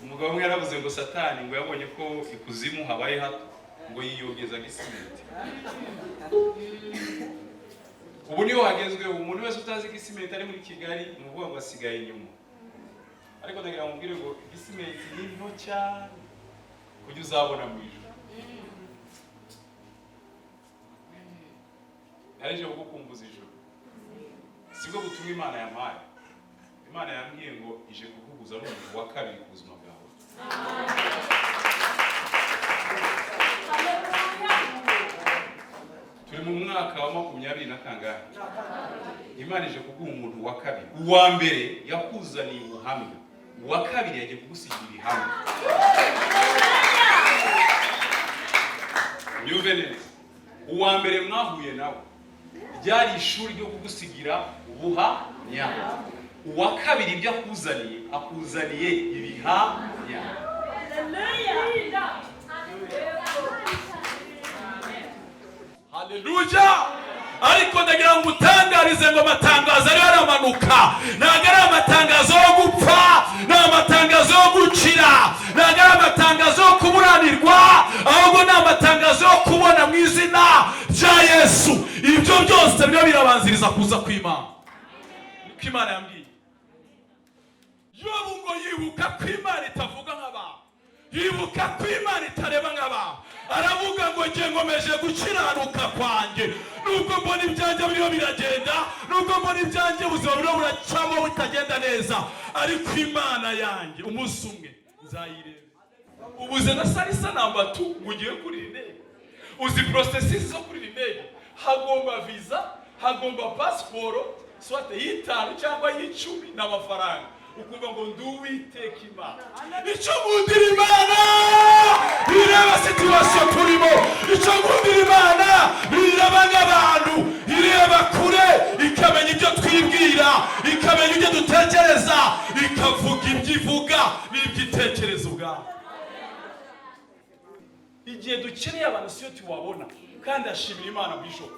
umugabo umwe yaravuze ngo Satani ngo yabonye ko ikuzimu habaye hato ngo yiyogeza Gisimenti. Ubu niho hagezweho umuntu wese utazi Gisimenti ari muri Kigali ni ukuvuga ngo asigaye inyuma. Ariko ndagira ngo mbwire ngo Gisimenti ni nto cyane kujya uzabona mu ijuru. Arije kugukumbuza ijuru. Sibwo butumwa Imana yampaye. Imana yambwiye ngo ije kukuguza n'umuntu wa kabiri ku buzima bwawe. Turi mu mwaka wa 20 na kangahe? Imana ije kuguha umuntu wa kabiri. Uwa mbere yakuzaniye ubuhamya. Uwa kabiri yaje kugusigira ibihamya. Nyumve neza. Uwa mbere mwahuye nawe ryari ishuri ryo kugusigira ubuhamya. Uwa kabiri ibyo akuzaniye ibihamya. Haleluya! Ariko ndagira ngo utangarize ngo amatangazo ari aramanuka. Ntabwo ari amatangazo yo gupfa, ni amatangazo yo gukira, ntabwo ari amatangazo yo kuburanirwa, ahubwo ni amatangazo yo kubona mu izina rya Yesu. Ibyo byose byo birabanziriza kuza kw'Imana. Niko Imana yambwiye. Yobu ngo yibuka ko Imana itavuga nk'abantu, yibuka ko Imana itareba nk'abantu. Aravuga ngo ngiye ngomeje gukiranuka kwanjye, nubwo mbona ibyanjye biriho biragenda, nubwo mbona ibyanjye ubuzima buriho buracamo bitagenda neza, ariko Imana yanjye umunsi umwe nzayireba. Ubuze na salisa namba 2 mugiye kuri indege. Uzi processes zo kuri indege, hagomba visa, hagomba passport, soit y'itanu cyangwa y'icumi n'amafaranga. Ukumva ngo nduwiteka Imana. Icyo ngundira Imana ireba situation turimo. Icyo ngundira Imana ireba nk'abantu, ireba kure, ikamenya ibyo twibwira, ikamenya ibyo dutekereza, ikavuga ibyo ivuga n'ibyo itekereza ubwayo. Igihe dukeneye abantu siyo tuwabona, kandi ashimira Imana bishop.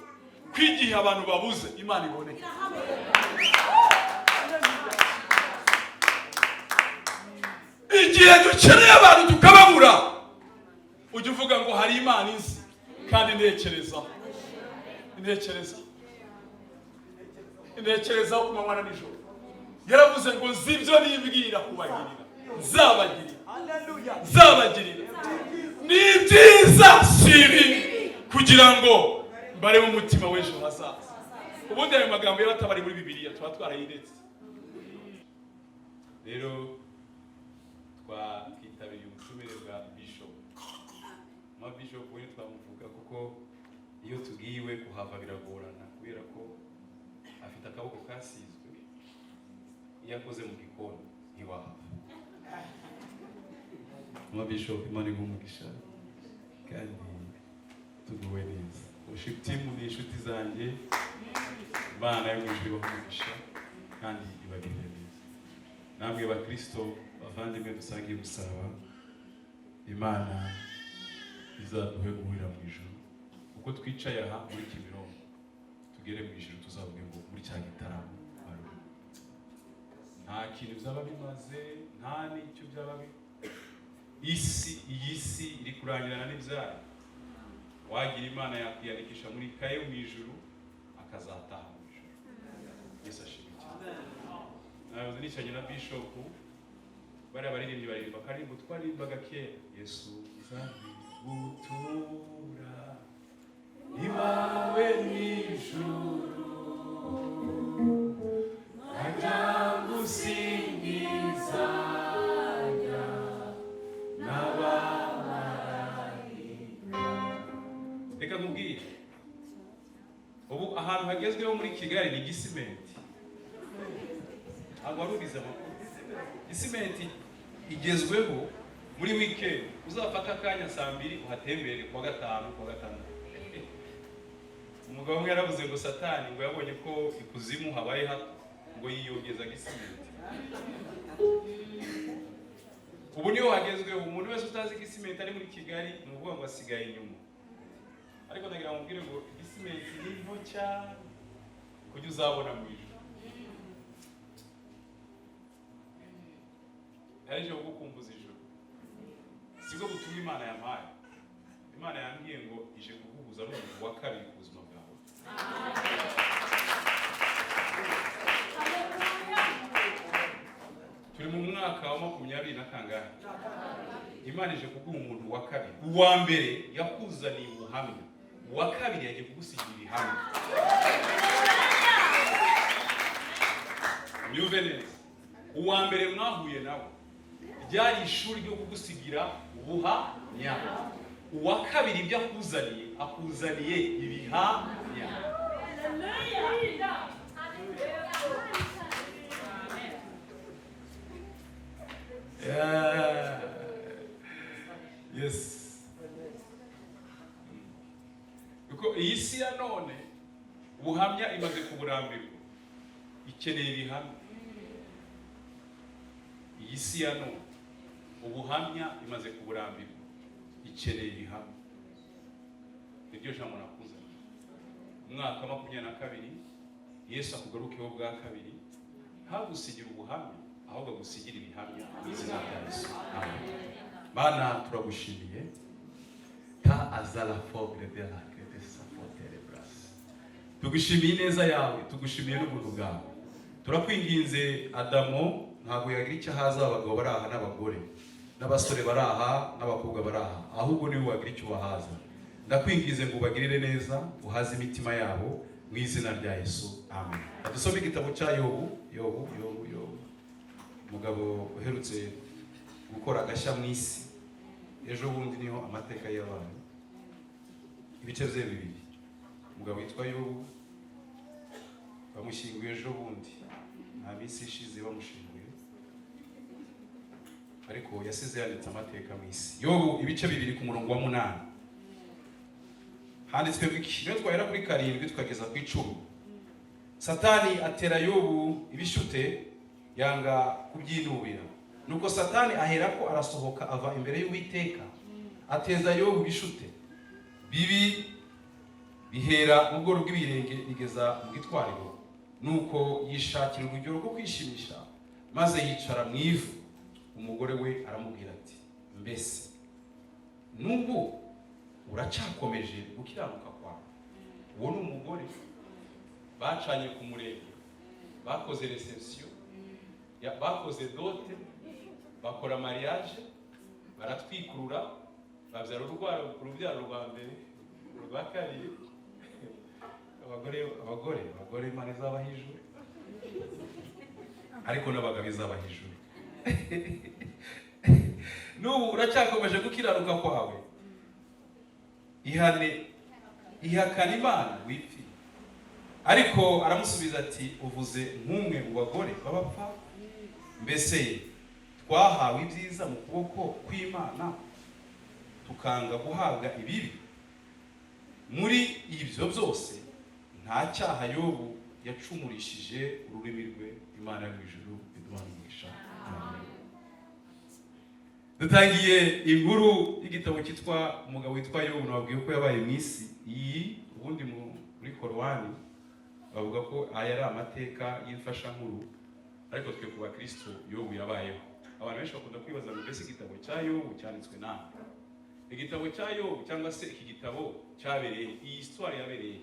Kwigihe abantu babuze Imana iboneka. Igihe dukeneye abantu tukababura, ujye uvuga ngo hari Imana izi kandi ntekereza ku manywa na nijoro. Yaravuze ngo zibyo nibwira kubagirira nzabagirira ni byiza sibi, kugira ngo mbare mu mutima w'ejo hazaza. Ubundi ayo magambo y'abatabari muri Bibiliya tuba twarayiretse. Rero twitabiriye ubutumire bwa bishop. Bishop we twamuvuga kuko iyo tugiwe kuhava biragorana kubera ko afite akaboko kasizwe. Iyo akoze mu gikoni ntiwahava. Bishop Imana igumugisha kandi tuguwe neza. Worship team ni inshuti zanjye. Imana yo mwijuru igumugisha kandi ibagirire neza. Namwe bakristo bavandimwe dusangiye gusaba Imana izaduhe guhurira mu ijuru. Uko twicaye aha muri Kimironko tugere mu ijuru tuzavuge ngo muri cya gitaramo bari. Nta kintu byaba bimaze, nta n'icyo byaba iyi si iri kurangirana n'ibyayo. Wagira Imana yakwiyandikisha muri kaye mu ijuru akazataha mu ijuru. Yesu ashimwe cyane. Nawe nicanye na bishop bari abaririmbyi baririmba karimbo twaririmbaga kera. Yesu uzabibutura iwawe mw'ijuru ajagusingiza n'abamarayika. Reka nkubwire, ubu ahantu hagezweho muri Kigali ni Gisimenti. Ntabwo warubiza amakuru. Gisimenti igezweho muri weekend. Uzafata akanya saa 2 uhatembere kwa gatanu. Umugabo umwe yaravuze ngo Satani ngo yabonye ko ikuzimu habaye hato ngo yiyogeza Gisimenti. Ubu niho hagezweho umuntu wese utazi Gisimenti ari muri Kigali ni ukuvuga ngo asigaye inyuma. Ariko ndagira ngo mbwire ngo Gisimenti ni nto cyane kujya uzabona mu ijuru. yaje kugukumbuza ijuru. Sibwo gutuma Imana yampaye. Imana yambwiye ngo ije kuguhuza n'umuntu wa kabiri ku buzima bwawe. Turi mu mwaka wa 20 na kangahe? Imana ije kuguha umuntu wa kabiri. Uwa mbere yakuzaniye ubuhamya, uwa kabiri yagiye kugusigira ibihamya. Nyumve neza, uwa mbere mwahuye nawe ryari ishuri ryo kugusigira ubuhamya. Uwa kabiri ibyo akuzaniye ibihamya. Yes. Kuko iyi si ya none ubuhamya imaze kuburambirwa, ikeneye ibihamya. Iyi si ya none ubuhamya imaze kuburambirwa, ikeneye ibihamya. Nibyo jambo nakuzaniye. Umwaka 22 Yesu akugarukeho bwa kabiri, ntagusigira ubuhamya ahubwo agusigira ibihamya mu izina rya Yesu. Amen. Mana turagushimiye ta azala fogre de la crete safotere bras. Tugushimiye neza yawe, tugushimiye n'ubuntu bwawe. Turakwinginze Adamu ntabwo yagira icyo haza abagabo baraha n'abagore, n'abasore baraha n'abakobwa baraha, ahubwo niwe wagira icyo bahaza. Ndakwinginze ngo ubagirire neza, uhaze imitima yabo mu izina rya Yesu. Amen. Dusome igitabo cya Yobu. Umugabo uherutse gukora agashya mu isi. Ejo bundi niho amateka y'abantu. Ibice bye bibiri. Umugabo witwa Yobu bamushyinguye ejo bundi. Nta minsi ishize bamushyinguye. Ariko yasize yanditse amateka mu isi. Yobu ibice bibiri ku murongo wa 8. Handitswe iki? Niyo twahera kuri 7 tukageza ku 10. Satani atera Yobu ibishute yanga kubyinubira. Nuko Satani aherako arasohoka ava imbere y'Uwiteka, ateza Yobu ibishute bibi bihera mu bworo bw'ibirenge bigeza mu gitwariro. Nuko yishakira urugero rwo kwishimisha, maze yicara mu ivu. Umugore we aramubwira ati, mbese nubwo uracakomeje gukiranuka kwawe? Uwo ni umugore bacanye ku murenge, bakoze reception, bakoze dote, bakora mariage, baratwikurura, babyara urubyaro rwa mbere, urwa kabiri. Abagore Imana izabahijwe, ariko n'abagabo izabahijwe. N'ubu uracyakomeje gukiranuka kwawe, ihakana Imana wipfi. Ariko aramusubiza ati, uvuze nk'umwe mu bagore b'abapfa? Mbese twahawe ibyiza mu kuboko kw'Imana tukanga guhabwa ibibi? Muri ibyo byose nta cyaha Yobu yacumurishije ururimi rwe. Imana yo mu ijuru iduhanisha. Dutangiye inkuru y'igitabo cyitwa umugabo witwa Yobu. Nababwiye ko yabaye mu isi iyi. Ubundi muri Korowani bavuga ko aya ari amateka y'imfasha nkuru, ariko twe kuba Kristo Yobu yabayeho. Abantu benshi bakunda kwibaza ngo mbese igitabo cya Yobu cyanditswe nande? Igitabo cya Yobu cyangwa se iki gitabo cyabereye, iyi histoire yabereye.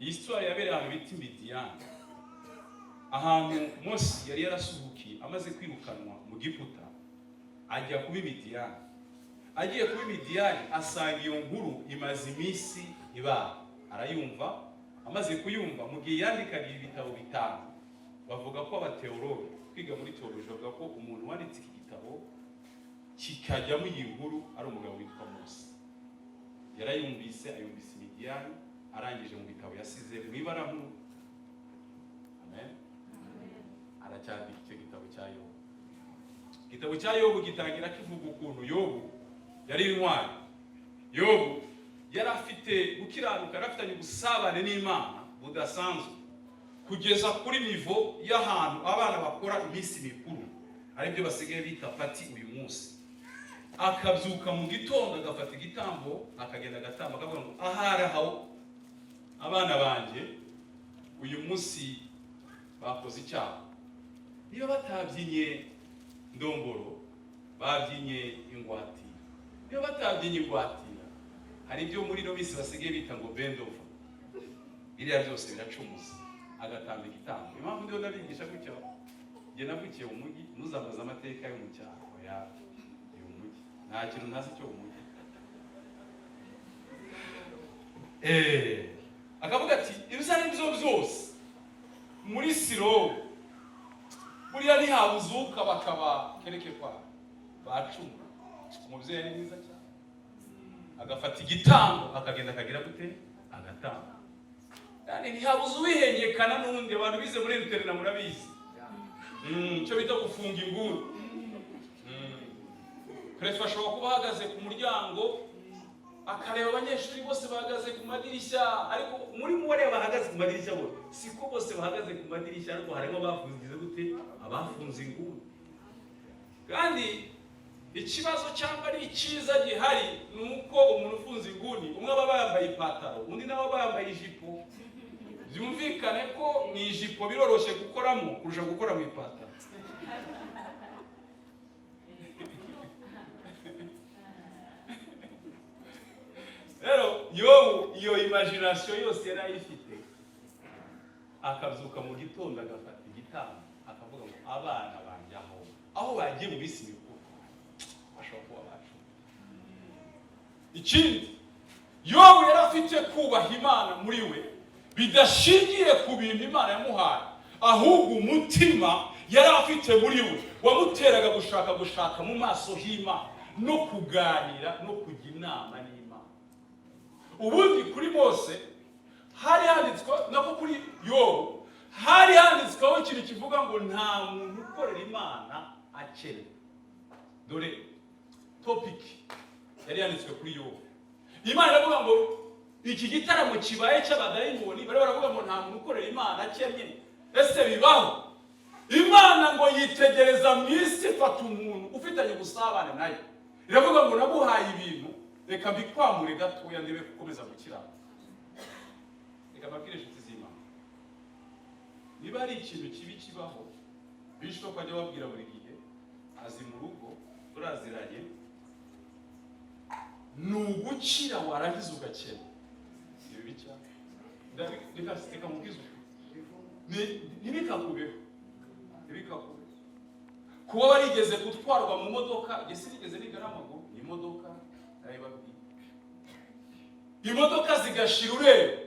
Iyi histoire yabereye ahantu bita Midiyani, ahantu Mose yari yarasuhukiye amaze kwirukanwa mu Giputa ajya kuba Midiyani. Agiye kuba Midiyani asanga iyo nkuru imaze iminsi iba arayumva. Amaze kuyumva, mu gihe yandikaga ibitabo 5, bavuga ko abateologe kwiga muri teoloji bavuga ko umuntu wanditse iki gitabo kikajyamo iyi nkuru ari umugabo witwa Mose. Yarayumvise, ayumvise Midiyani, arangije mu bitabo yasize mu ibaramu. Amen. Aracyandika icyo gitabo cya Yobu. Igitabo cya Yobu gitangira kivuga ukuntu Yobu yari intwari. Yobu yari afite gukiranuka, yari afitanye ubusabane n'Imana budasanzwe, kugeza kuri nivo y'ahantu abana bakora iminsi mikuru, aribyo basigaye bita pati uyu munsi. Akabyuka mu gitondo agafata igitambo akagenda agatamba, akavuga ngo aharaho abana banjye uyu munsi bakoze icyaha, niba batabyinye ndomboro babyinye ingwatira. Iyo batabyinye ingwatira, hari ibyo muri no minsi basigaye bita ngo bend over. Biriya byose biracumuza agatamba igitambo. Impamvu ndiho ndabigisha gutyo, nge navukiye mu mujyi, ntuzambaza amateka yo mu cyaro ya umujyi, nta kintu ntazi cyo mu mujyi. Akavuga ati ibizana ibyo byose muri siro buriya ntihabuzuka bakaba kereke kwa bacuma. Umubyeyi ni mwiza cyane, agafata igitambo akagenda akagira gute agatamba. Yani ntihabuze uwihengekana n'undi. Abantu bize muri internet murabizi cyo bita gufunga inguni. Prefe ashobora kuba ahagaze ku muryango akareba abanyeshuri bose bahagaze ku madirishya, ariko muri mubare bahagaze ku madirishya bo siko bose bahagaze ku madirishya, ariko harimo bafungize gute abafunze inguni. Kandi ikibazo cyangwa ari icyiza gihari nuko umuntu ufunze inguni umwe aba yambaye ipataro undi nawe yambaye ijipo. Byumvikane ko ni ijipo biroroshye gukoramo kurusha gukora mu ipataro. Rero iyo imagination yose yari ayifite, akabyuka mu gitondo agafata igitambo akavuga ngo abana banjye aho bagiye mu bisi mikuru bashobora kuba bacu. Ikindi Yobu yari afite kubaha Imana muri we bidashingiye ku bintu Imana yamuhaye, ahubwo umutima yari afite muri we wamuteraga gushaka mu maso h'Imana no kuganira no kujya inama n'Imana. Ubundi kuri Mose hari handitswe nako kuri Yobu hari handitsweho ikintu kivuga ngo nta muntu ukorera Imana akene. Dore topic yari yanditswe kuri Yobu. Imana iravuga ngo iki gitaramo kibaye cy'abadayimoni, bari baravuga ngo nta muntu ukorera Imana akennye. Ese bibaho? Imana ngo yitegereza mu isi ifata umuntu ufitanye ubusabane nayo, iravuga ngo naguhaye ibintu, reka bikwamure gatoya ndebe gukomeza gukirana. Reka babwire inshuti z'Imana, niba ari ikintu kibi kibaho bishwe kwajya babwira buri gihe azi mu rugo turaziranye, nugukira warangiza ugakena. Ibi bica reka mubwize ntibikakubeho. Kuba warigeze gutwarwa mu modoka, ese nigeze niga n'amaguru, ni imodoka ndayibabwiye, imodoka zigashira ureba.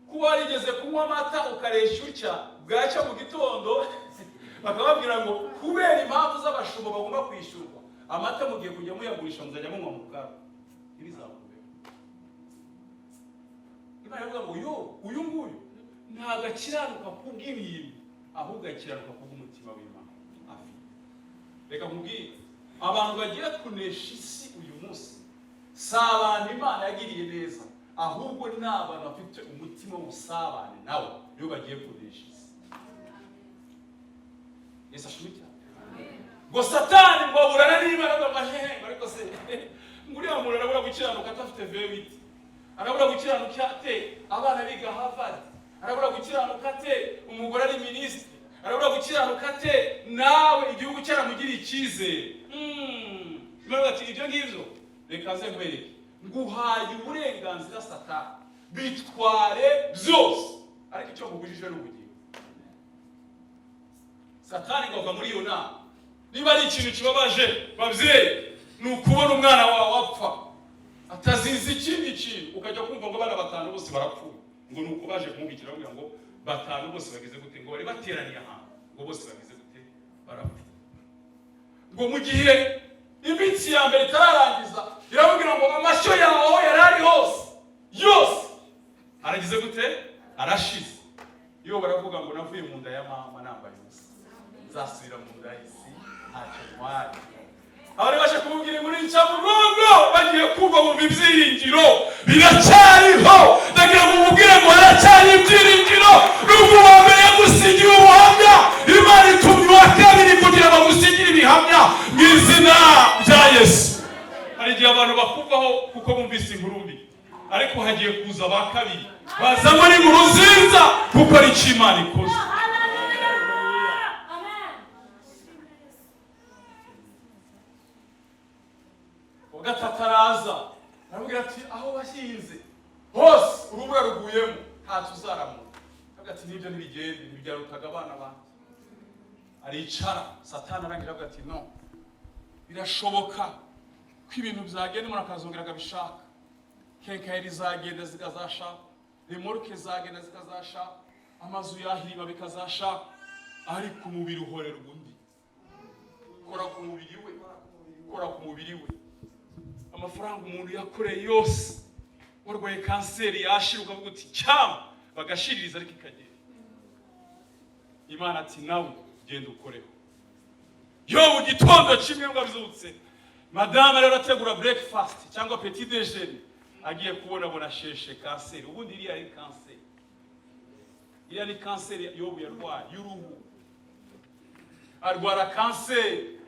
Kuba warigeze kunywa amata ukaresha utya, bwacya mu gitondo bakababwira ngo kubera impamvu z'abashumba bagomba kwishyurwa amata mugiye kujya muyagurisha muzajya munywa mu bwabo. Ibizakubeho. Imana ivuga ngo uyu nguyu ntabwo akiranuka kubw'ibintu, ahubwo akiranuka kubw'umutima w'Imana afite. Reka nkubwire, abantu bagiye kunesha isi uyu munsi si abantu Imana yagiriye neza, ahubwo ni abantu bafite umutima w'ubusabane nawe iyo bagiye kunesha isi. Yesu ashimwe cyane. Ngo Satani ngo aburana n'Imana ngo ariko se nguriya muntu arabura gukiranuka atafite V8, arabura gukiranuka ate abana biga Harvard, arabura gukiranuka ate umugore ari minisitiri, arabura gukiranuka ate nawe igihugu cyaramugiriye icyizere. Imana ati ibyo ngibyo reka nze nkwereke, nguhaye uburenganzira Satani, bitware byose, ariko icyo nkubujije n'ubugingo. Satani ngo ava muri iyo nama. Niba ari ikintu kibabaje babyeyi, ni ukubona umwana wawe wapfa atazize ikindi kintu, ukajya kumva ngo abana batanu bose barapfuye, ngo ni uko baje kumubikira bavuga ngo batanu bose bageze gute, ngo bari bateraniye ahantu ngo bose bageze gute barapfa. Ngo mu gihe iminsi ya mbere itararangiza irababwira ngo amashyo yawe aho yari ari hose yose aragize gute arashize. Iyo baravuga ngo navuye mu nda ya mama nambaye ubusa, nzasubira mu nda y'isi ntacyo ntwari. Abari baje kumubwira inkuru y'incamugongo bagiye kumva bumva ibyiringiro biracyariho. Ndagira ngo umubwire ngo haracyari ibyiringiro. Nubwo uwa mbere yagusigiye ubuhamya, Imana itumye uwa kabiri kugira ngo bamusigire ibihamya mu izina rya Yesu. Hari igihe abantu bakuvaho kuko bumvise inkuru mbi, ariko hagiye kuza aba kabiri bazamo n'inkuru nziza kuko ari icyo Imana ikoze. gatatu araza aramubwira ati aho washinze hose urubura ruguyemo ntacyo uzaramuka. Ati nibyo ntibigende ntibyarutaga abana banjye. Aricara Satani arangira avuga ati no, birashoboka ko ibintu byagenda umuntu akazongera akabishaka. Kenkayeri zagenda zikazashaka, remorke zagenda zikazashaka, amazu yahirima bikazashaka, ariko umubiri uhorera ubundi. Kora ku mubiri we, kora ku mubiri we. Amafaranga umuntu yakoreye yose, warwaye kanseri yashira ukavuga uti cyangwa bagashiririza ariko ikagera. Imana ati nawe genda ukoreho. Yo mu gitondo kimwe mwabizutse, madame rero ategura breakfast cyangwa petit déjeuner, agiye kubona sheshe kanseri. Ubundi iriya ari kanseri. Iriya ni kanseri yobu yarwaye y'uruhu. Arwara kanseri,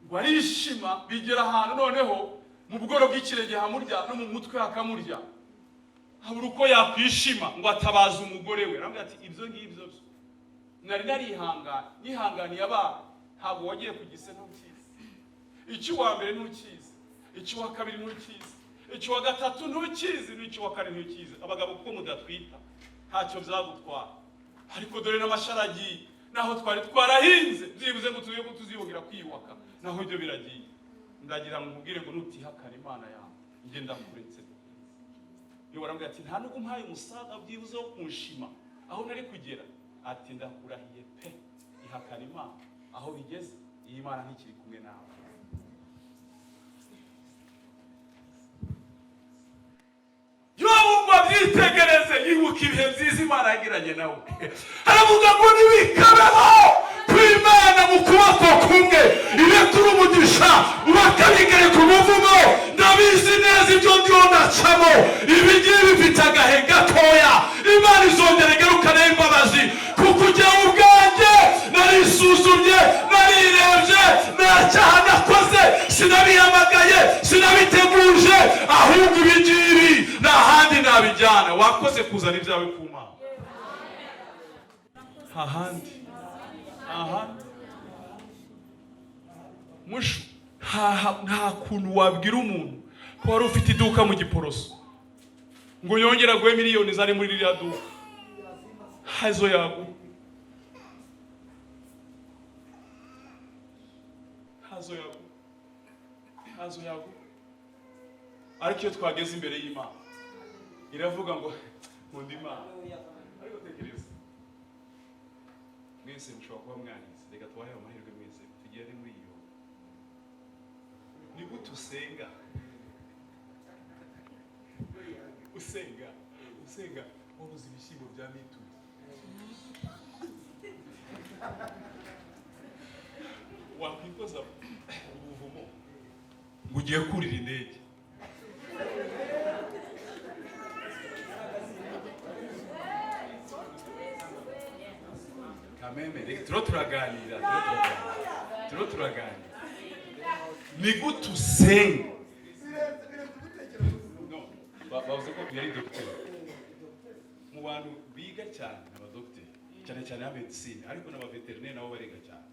warishima bigera ahantu noneho mu bworo bw'ikirenge hamurya no mu mutwe hakamurya. Habura uko yakwishima ngo atabaza umugore we. Arambwira ati ibyo ngibyo nari nihanganiye abana, ntabwo wagiye ku Gisenyi ntukizi. Icyo wa mbere ntukizi, icyo wa kabiri ntukizi, icyo wa gatatu ntukizi, n'icyo wa kane ntukizi. Abagabo kuko mudatwita ntacyo byagutwara. Ariko dore n'amasharagiye naho twari twarahinze byibuze ngo tuye kutuzibogera kwiyubaka, naho ibyo biragiye. Ndagira ngo nkubwire ngo nutihakana Imana yawe ngenda kuretse. Yo barambwira ati nta nubwo mpaye umusaga byibuze wo kunshima aho nari kugera. Ati ndakurahiye pe, ihakana Imana aho bigeze, iyi Imana ntikiri kumwe nawe. Yobu byitegereze yibuka ibihe byiza Imana yagiranye nawe. Aravuga ngo nibikabeho kw'Imana mu kuboko kumwe irekura umugisha bakabigere ku muvumo. Ndabizi neza ibyo ndiho nacamo, ibi ngibi bifite agahe gatoya. Imana izongera igarukane imbabazi, kuko ujyaho ubwanjye narisuzumye, narirebye, nta cyaha nakoze, sinabihamagaye, sinabiteguje, ahubwo ibi ngibi nta handi nabijyana. Wakoze kuzana ibyawe ku Mana, ahandi mushu. Nta kuntu wabwira umuntu ko wari ufite iduka mu Giporoso ngo yongera guhe miliyoni zari muri ririya duka. Hazo yagu ariko iyo twageze imbere y'Imana iravuga ngo nkunda Imana. Ariko tekereza mwese mushobora kuba mwangize, reka tubahe amahirwe mwese tugere muri iyo. Ni gute usenga wabuze ibishyimbo bya mituwe. Wakwikoza ubuvumo ngo ugiye kurira indege. Kameme turaganira. Ni gute usenga? Bavuze ko yari docteur. Mu bantu biga cyane abadocteur, cyane cyane ab'medicine, ariko n'abaveterineri nabo bariga cyane.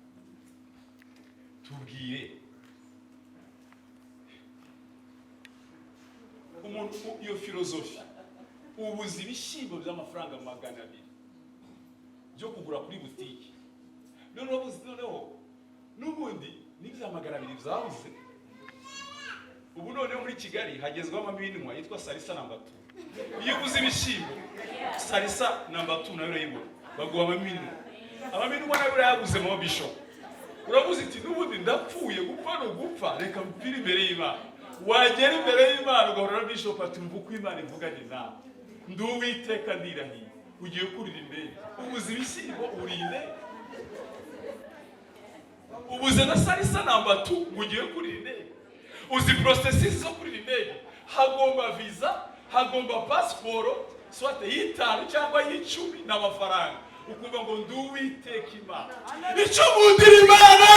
Tubwire umuntu iyo filozofi, ubuzi ibishyimbo by'amafaranga 200 byo kugura kuri butiki, none wabuze noneho n'ubundi n'ibya 200 byabuze. Ubu noneho muri Kigali hagezweho amaminwa yitwa salisa namba 2. Iyo ubuze ibishyimbo salisa namba 2 nayo urayibona, baguha amaminwa nayo urayabuze mu bishop. Urabuze iti n'ubundi ndapfuye gupfa no gupfa, reka mpfire imbere y'Imana. Wagera imbere y'Imana ugahora na bishop ati mvuga uko Imana ivuganye nawe, ndi Uwiteka ndirahiye, ugiye kurira indege. Ubuze ibishyimbo urinde, ubuze na salisa namba 2 ugiye kurira indege. Uzi processes zo kurira indege, hagomba visa, hagomba passport, soit y'itanu cyangwa y'icumi n'amafaranga. Ukumva ngo ndi Uwiteka Imana. Icyo nkundira Imana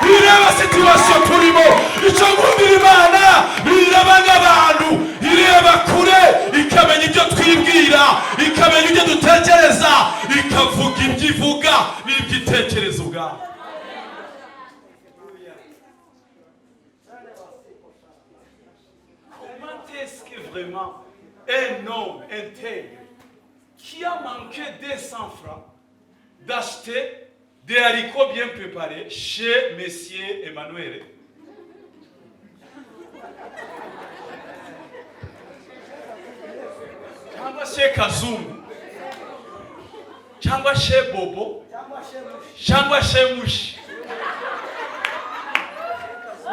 ireba situation turimo, icyo nkundira Imana ireba nk'abantu, ireba kure, ikamenya ibyo twibwira, ikamenya ibyo dutekereza, ikavuga ibyo ivuga n'ibyo itekereza ubwayo. vraiment un homme intègre qui a manqué 200 francs d'acheter des haricots bien préparés chez Monsieur Emmanuel. Cyangwa chez Kazungu, cyangwa chez Bobo, cyangwa chez Mushi.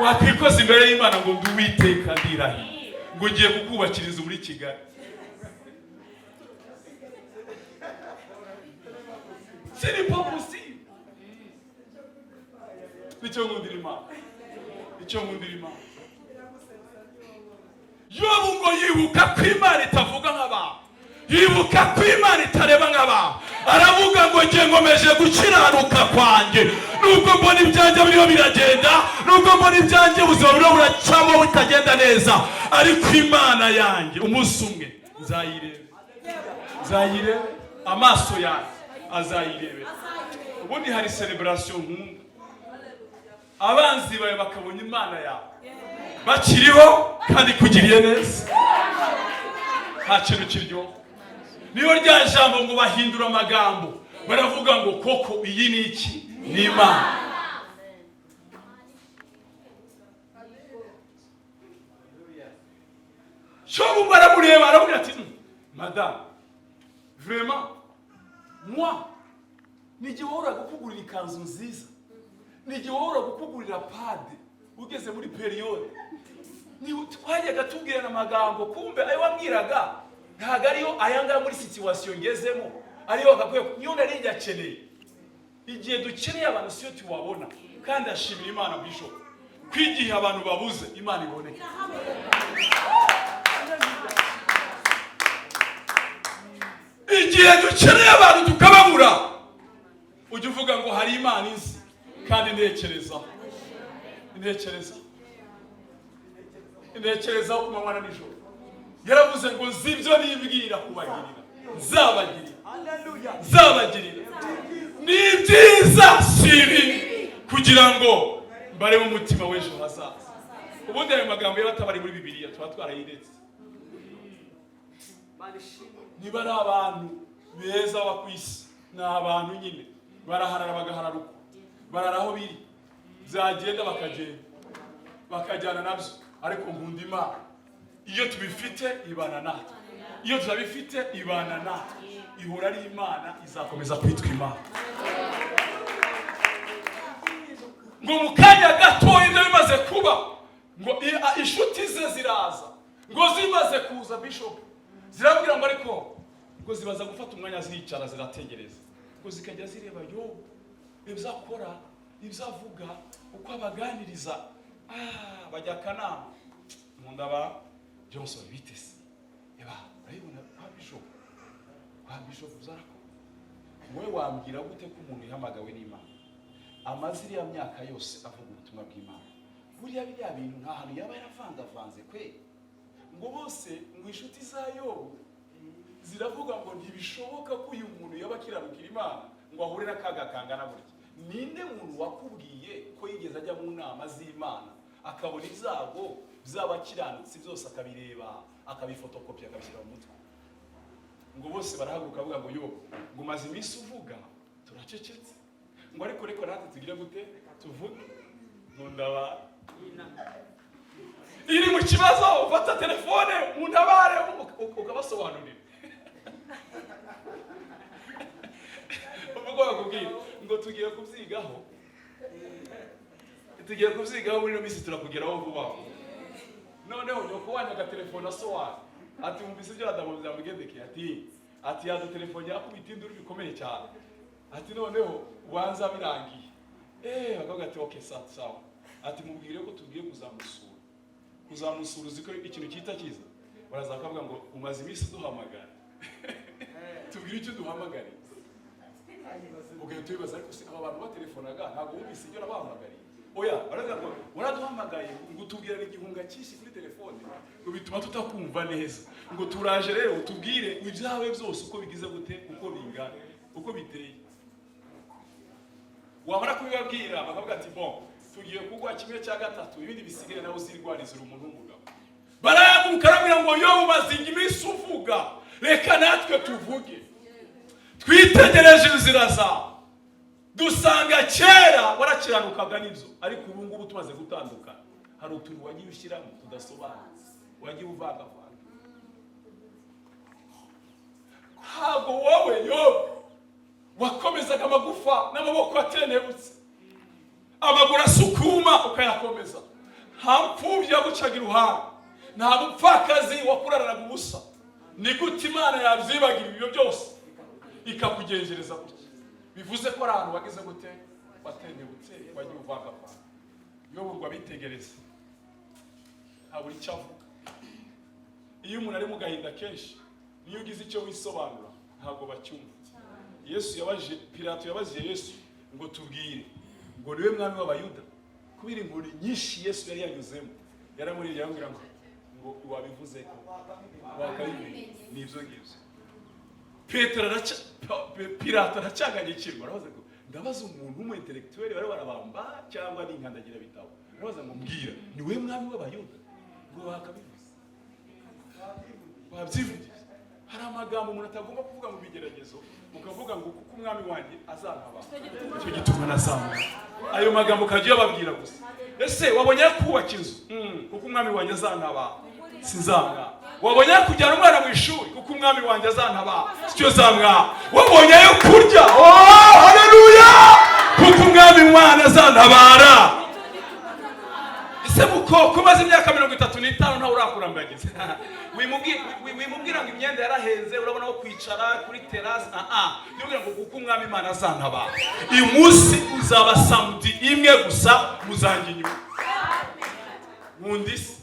Wakwikoza imbere y'Imana ngo ndi Uwiteka ndirahiye ngo ngiye kukubakiriza muri Kigali. Ce n'est pas possible. Nicyo nkundira Imana. Nicyo nkundira Imana. Yobu ngo yibuka ko Imana itavuga nk'abantu. Yibuka ko Imana itareba nk'abantu. Aravuga ngo ngiye ngomeje gukiranuka kwanjye. Nubwo mbona ibyanjye biriho biragenda, nubwo mbona ibyanjye ubuzima buriho buracamo butagenda neza, ariko Imana yanjye umunsi umwe nzayirebe. Amaso yanjye azayirebe. Ubundi hari celebration nkunda. Abanzi bawe bakabona Imana yawe bakiriho kandi kugiriye neza. Nta kintu kiryoha. Niyo rya jambo ngo bahindura amagambo, baravuga ngo koko iyi ni iki? Ni Imana. Shobu baramureba aravuga ati madame, vraiment moi n'igihe wahora gukugurira ikanzu nziza, n'igihe wahora gukugurira pade ugeze muri periode, ni twajyaga tubwirana amagambo, kumbe ayo wambwiraga ntago ariyo ayanga muri situation ngezemo, ariyo bakakwiye niyo nari nyakeneye. Igihe dukeneye abantu siyo tuwabona, kandi ashimira Imana Bishop kwigihe abantu babuze Imana iboneka. Igihe dukeneye abantu tukababura, ujye uvuga ngo hari Imana izi kandi ntekereza ku manywa na nijoro. Yaravuze ngo zibyo nibwira kubagirira nzabagirira ni byiza sibi, kugira ngo mbare mu mutima w'ejo hazaza. Ubundi ayo magambo y'abatabari muri Bibiliya tuba twarayiretse. Niba ari abantu beza bakwisi, ni abantu nyine baraharara bagahararuka, bararaho biri, byagenda bakajyana nabyo. Ariko nkunda Imana, iyo tubifite ibana natwe, iyo tutabifite ibana natwe. Ihora ari Imana, izakomeza kwitwa Imana. Ngo mu kanya gato ibyo bimaze kuba, ngo inshuti ze ziraza, ngo zimaze kuza Bishop zirabwira ngo ariko ngo zibaza gufata umwanya zicara zirategereza, ngo zikajya zireba Yobu ibyo akora, ibyo avuga, uko abaganiriza. Bajya kanama nkunda ba Johnson bitese eba urabibona kwa Bishop uzarako wowe wambwira gute ko umuntu yahamagawe n'Imana amaziri ya myaka yose avuga ubutumwa bw'Imana? Buriya biriya bintu nta hantu yaba yaravangavanze kwe, ngo bose ngo inshuti za Yobu ziravuga ngo ntibishoboka ko uyu muntu yaba akiranukira Imana ngo ahure n'akaga kangana burya. Ninde muntu wakubwiye ko yigeze ajya mu nama z'Imana akabona ibyago by'abakiranutsi byose akabireba, akabifotokopya, akabishyira mu mutwe? Ngo bose barahaguruka bavuga ngo Yobu ngo umaze iminsi uvuga turacecetse, ngo ariko natwe tugire gute tuvuge. Nkunda iri mu kibazo ufata telefone untabare ukabasobanurira. Ubwo bakubwira ngo tugiye kubyigaho muri ino minsi turakugeraho vuba. Noneho nyoko wanya agatelefone asobanura ati umvise ibyo Adamu byamugendekeye, ati yaza telefone yakubita induru bikomeye cyane, ati noneho ubanza birangiye. Bakavuga ati okay sawa, ati mubwire ko tugiye kuzamusura uzi ko ikintu cyita cyiza. Baraza bakavuga ngo umaze iminsi duhamagara tubwire icyo duhamagare. Ubwo tubibaza ariko se aba bantu batelefonaga ntabwo wumvise ibyo nabahamagariye? Oya baravuga ngo waraduhamagaye ngo tubwire igihunga cyinshi kuri telefone ngo bituma tutakumva neza, ngo turaje rero tubwire ibyawe byose uko bigize gute, uko bingana, uko biteye. Wamara kubibabwira bakavuga ati bon tugiye kugwa kimwe cya gatatu, ibindi bisigire nawe uzirwaniza umuntu w'umugabo. barayaguruka arabwira ngo Yobu mazinga iminsi uvuga, reka natwe tuvuge. Twitegereje inzira zawe, dusanga kera warakiranukaga n'ibyo, ariko ubu ngubu tumaze gutandukana. Hari utuntu wagiye ushyiramo tudasobanutse, wagiye uvangavanga. Ntabwo wowe Yobu wakomezaga amagufa n'amaboko atenebutse, amaguru asukuma ukayakomeza, nta mpfubyi yagucaga iruhande, nta mupfakazi wakuraranaga ubusa. Ni gute Imana yabyibagira ibyo byose ikakugenzereza gutya? Bivuze ko ari ahantu wageze gute, watenebutse, wagiye uvangavanga. Yobu ngo abitegereze, ntabura icyo avuga. Iyo umuntu ari mu gahinda kenshi, niyo ugize icyo wisobanura ntabwo bacyumva. Pilato yabajije Yesu ngo tubwire, ngo niwe mwami w'Abayuda? Kubera inkuru nyinshi Yesu yari yanyuzemo, yaramuriye yambwira ngo wabivuze ko wakabimenye. Nibyo ngibyo Pilato aracyaganyikirwa, arabaza ngo ndabaza umuntu w'umu-intellectuel bari barabamba cyangwa ni inkandagira bitabo, arabaza ngo mbwira, niwe mwami w'Abayuda? Ngo wakabivuze, wabyivugiye. Hari amagambo umuntu atagomba kuvuga mu bigeragezo, ukavuga ngo kuko umwami wanjye azantaba, icyo gituma nazamuka. Ayo magambo ukajya uyababwira gusa. Ese wabonye kubaka inzu? Kuko umwami wanjye azantaba, sinzamwa. Wabonye kujyana umwana mu ishuri? Kuko umwami wanjye azantaba, sicyo zamwa. Wabonye yo kurya? Oh, haleluya! Kuko umwami mwana azantabara. Ese mukoko umaze imyaka 35 nta urakurambagiza. Wimubwira ngo imyenda yarahenze, urabona ko kwicara kuri terrace. Ndibwira ngo kuko umwami Imana azantaba, uyu munsi uzaba samedi imwe gusa muzanjye inyuma. Nkundisi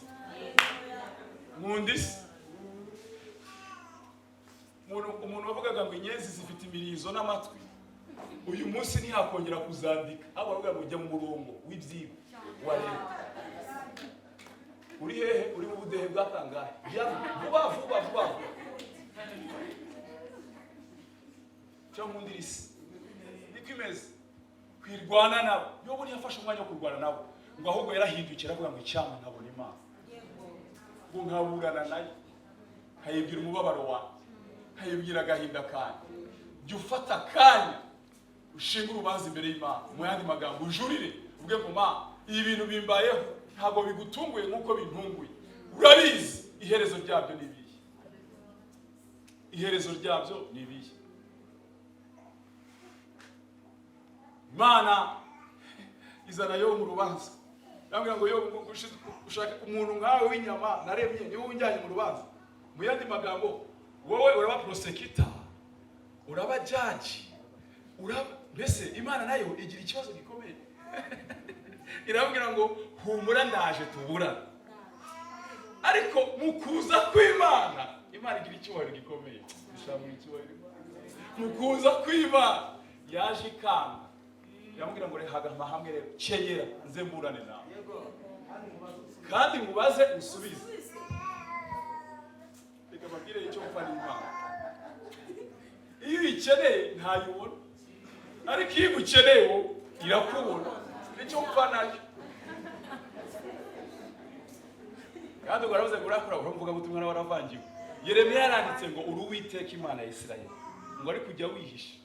umuntu wavugaga ngo inyenzi zifite imirizo n'amatwi, uyu munsi ntihakongera kuzandika. Abo bavuga ngo ujya mu murongo w'ibyigwa wa leta. Uri hehe? Uri mu budehe bwatangaye. Vuba. Cyangwa mundirisi. Niko imeze. Kwirwana nabo. Yobu ntiyafashe umwanya wo kurwana nabo. Ngo ahubwo yarahindukira avuga ngo icyampa nkabona Imana. Ngo nkaburana nayo. Nkayibwira umubabaro wawe. Nkayibwira agahinda kanjye. Jya ufata akanya ushinga urubanza imbere y'Imana. Mu yandi magambo ujurire uvuge ngo Mana, ibi bintu bimbayeho ntabwo bigutunguye nk'uko bintunguye. Urabizi iherezo ryabyo ni ibihe. Iherezo ryabyo ni ibihe. Imana izana Yobu mu rubanza. Yambwira ngo Yobu, ushaka umuntu nkawe w'inyama naremye niwe unjyanye mu rubanza. Mu yandi magambo, wowe uraba prosecutor, uraba judge, mbese Imana nayo igira ikibazo gikomeye. Irambwira ngo humura ndaje tuburana. Ariko mu kuza kw'Imana, Imana igira icyubahiro gikomeye. Bishamura icyubahiro. Mu kuza kw'Imana yaje ikanga. Irambwira ngo rehaga amahamwe rero, kenyera nze mburane nawe. Kandi mubaze usubize. Reka mbabwire icyo gupfa n'Imana. Iyo uyikeneye ntayibona, ariko iyo ugukeneye irakubona. Nicyo gupfa nacyo. Kandi ugarabuze gurakora uramvuga ngo umwana waravangiwe. Yeremiya yaranditse ngo uri Uwiteka Imana ya Isirayeli, ngo ari kujya wihisha.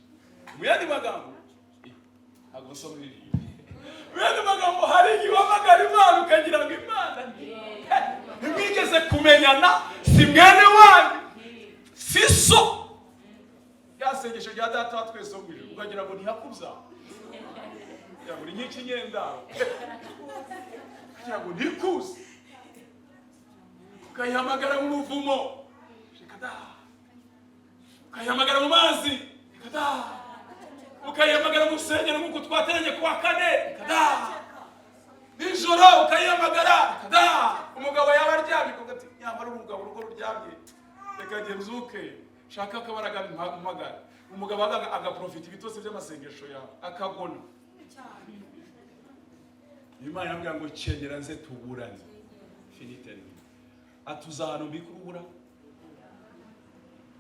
Mu yandi magambo, ntabwo nsoma ibi. Mu yandi magambo, hari igihe wamagara Imana ukagira ngo Imana ntimwigeze kumenyana, si mwene wanyu, si so. Yasengesho rya data wa twese wo mu ijuru ukagira ngo ntihakuza. Ya muri nyiki nyendaro. Kugira ngo ntikuze. Ukayihamagara mu buvumo. Shikada. Ukayihamagara mu mazi. Shikada. Ukayihamagara mu rusengero nk'uko twateranye kuwa kane. Shikada. Nijoro ukayihamagara. Shikada. Umugabo yaba aryamye ugati nyamara umugabo urugo ruryamye. Reka genzuke. Shaka akabaraga mpamagara. Umugabo agaprofita ibitose by'amasengesho yawe akagona. Imana yambwira ngo kenyera nze tuburane. Finitene. Atuzahano mbikubura.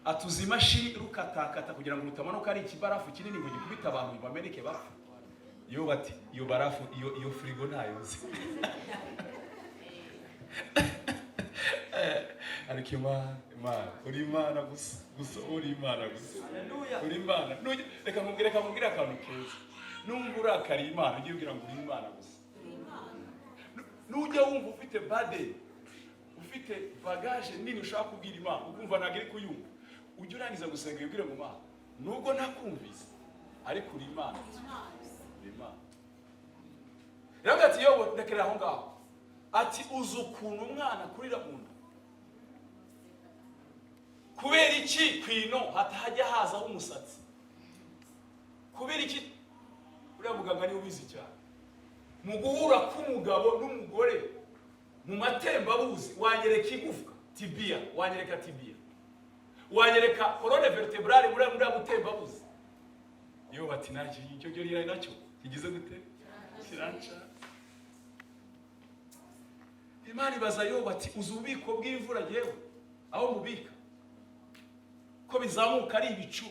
Atuzima shiri rukatakata kugira ngo rutamanuka ari ikibarafu kinini ngo gikubita abantu bameneke bapfa. Iyo bati iyo barafu iyo frigo ntayo nzi. ariko Imana uri Imana gusa uri Imana gusa. Uri Imana. Reka nkubwire akantu keza. Numva urakariye Imana ugiye ubwira ngo uri Imana gusa. Nujya wumva ufite bade, ufite bagage nini ushaka kubwira Imana, ukumva ntabwo iri kuyumva, ujye urangiza gusenga ubwire ngo Imana, nubwo ntakumvise ariko uri Imana. Uri Imana. Rero ati yobo ndekera aho ngaho. Ati uzi ukuntu umwana kurira mu nda. Kubera iki kwino hatajya hazaho umusatsi? Kubera iki? Uriya muganga ni ubizi cyane. Mu guhura k'umugabo n'umugore mu matembabuzi wanyereka igufwa tibia, wanyereka tibia, wanyereka colonne vertebrale muri gutembabuzi. Yo bati nacyo icyo cyo rira nacyo kigize gute kiranca. Imana ibaza yo bati uzubiko bw'imvura yewe aho mubika ko bizamuka ari ibicu,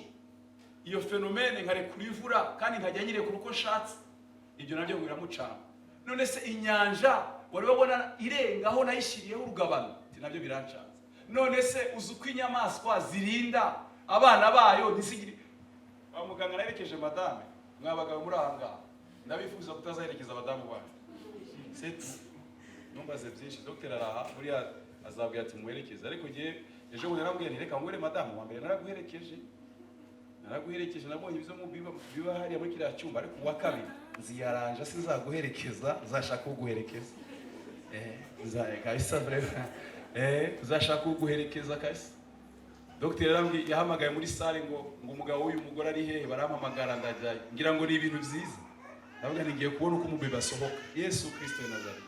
iyo fenomene nkare kuri imvura kandi nkajya nyire kuruko nshatse. Ibyo nabyo biramucana. None se inyanja wari babona irengaho nayishiriyeho urugabano, nabyo birancana. None se uzuko inyamaswa zirinda abana bayo ntisigire. Muganga narekeje madame, mwabagabo muri ahanga, ndabifuza kutazaherekeza abadamu bawe. Setu numbaze byinshi, Dr. Araha muri azabwira ati muherekeze, ariko giye ejo bundi narambwiye nti reka ngwere madamu wa mbere naraguherekeje nabonye ibizo mu biba hariya muri kiriya cyumba, ariko uwa kabiri nziyaranja sinzaguherekeza, uzashaka kuguherekeza. Kabisa breva. Uzashaka kuguherekeza kabisa. Dr. Yarambwiye yahamagaye muri sale ngo umugabo w'uyu mugore ari hehe, barampamagara ndajyayo. Ngira ngo ni ibintu byiza. Ndavuga ngiye kubona uko umubebe asohoka. Yesu Kristo Nazareth.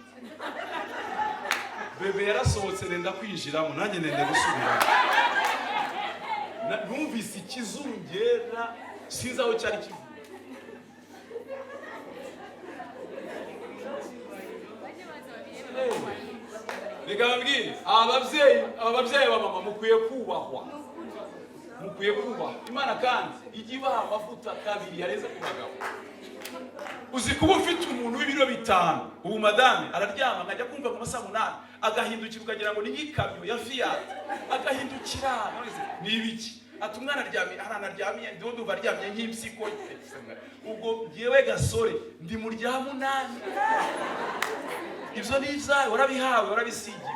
Bebe yarasohotse nenda kwinjiramo, nanjye nende gusubiramo. Numvise ikizungera sinzi aho cyari kivuye. Reka babwire ababyeyi ba mama mukwiye kubahwa. Imana kandi ijya ibaha amavuta kabiri yareze ku bagabo. Uzi kuba ufite umuntu w'ibiro 5, ubu madame araryama nkajya kumva ku masaha 8 agahindukira ukagira ngo ni nk'ikamyo ya Fiat, agahindukira ni ibiki? Ati umwana aryamye aranaryamye ndondo baryamye nk'impsiko. Ubwo ngiyewe gasore ndi mu rya 8. Ibyo ni ibyawe warabihawe warabisigiye.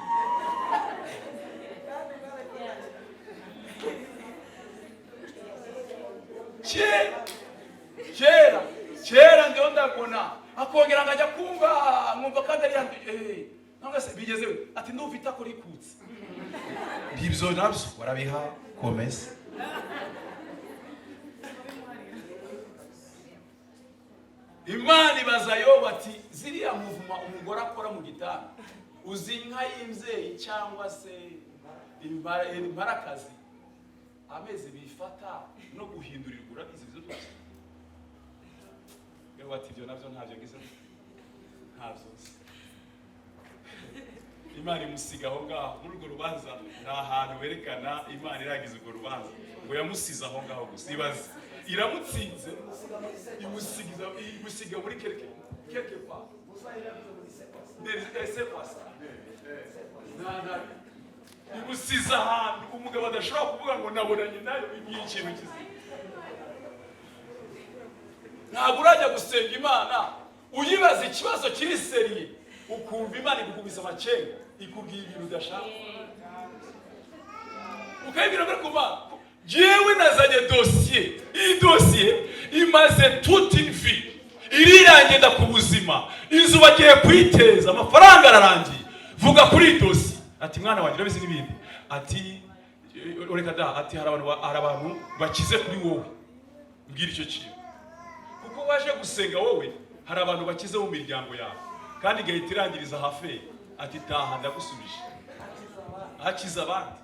Kera ndio ndakona akongera ngajya kumva nkumva kandi ari nanga se bigezewe ati ndufita ko rikutse. Ibyo nabyo warabiha komeza. Imana ibaza Yobu ati ziriya muvuma umugore akora mu gitanda uzi inka y'imzeyi cyangwa se imparakazi amezi bifata no guhindurirwa urabizi ibyo byose. Yobu ati ibyo nabyo ntabyo ngize ntabyo. Imana imusiga aho ngaho muri urwo rubanza, nta hantu werekana Imana iragize urwo rubanza ngo yamusize aho ngaho gusa. Ibaze iramutsinze imusiga muri quelque part. Imusize ahantu umugabo adashobora kuvuga ngo nabonanye nayo ikintu kizi. Ntabwo urajya gusenga Imana uyibaza ikibazo kiri seriye, ukumva Imana igukubisa amacenga ikubwira ibintu udashaka. Ukayibwira ngo kuba jewe nazanye dossier, iyi dossier imaze toute une vie, irirangenda ku buzima, inzu bagiye kwiteza, amafaranga ararangiye. Vuga kuri dossier ati mwana wanjye urabizi n'ibindi, ati ureka da, ati hari abantu bakize kuri wowe. Mbwira icyo kintu kuko waje gusenga wowe, hari abantu bakize mu miryango yawe kandi gahita irangiriza hafe ati taha ndagusubije akiza abandi.